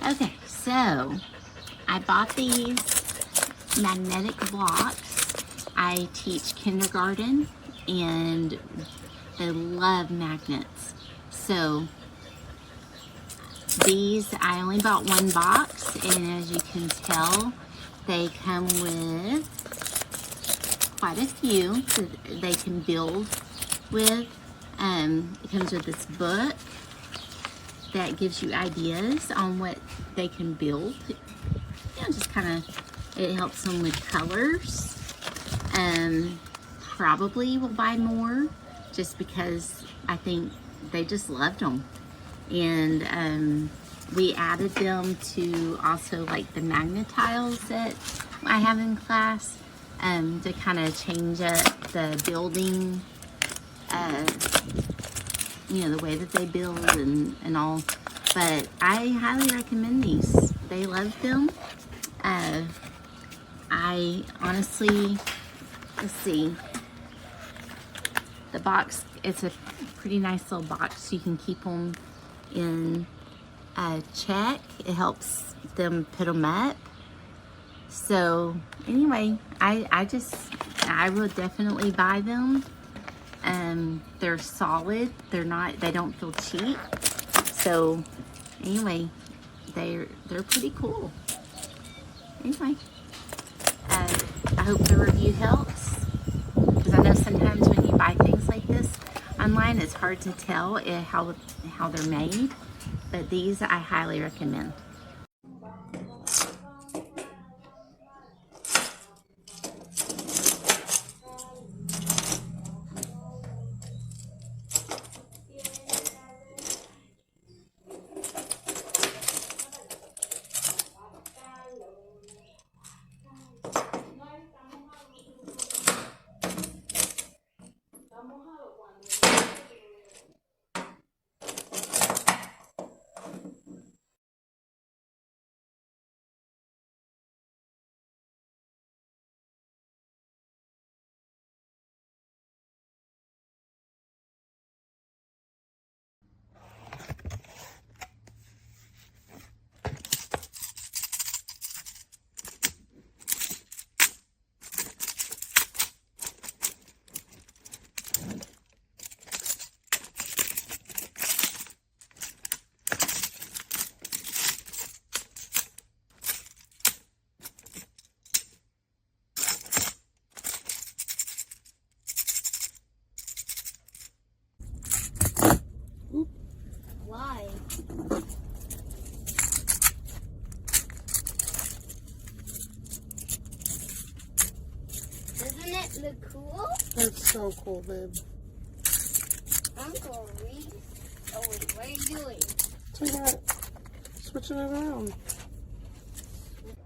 Okay, so I bought these magnetic blocks. I teach kindergarten and they love magnets. So these, I only bought one box, and as you can tell, they come with quite a few that they can build with. It comes with this book that gives you ideas on what they can build. You know, just kind of, it helps them with colors. Probably will buy more just because I think they just loved them. And we added them to also like the Magna-tiles that I have in class to kind of change up the building, you know, the way that they build and all. But I highly recommend these. They love them. I honestly, let's see, the box, it's a pretty nice little box. You can keep them in check. It helps them put them up. So anyway, I would definitely buy them. They're solid. They don't feel cheap. So anyway, they're pretty cool. Anyway, I hope the review helps, because I know sometimes when you buy things like this online, it's hard to tell how they're made, but these I highly recommend. Why? Doesn't it look cool? That's so cool, babe. Uncle Reese. Oh wait, what are you doing? Switching it around.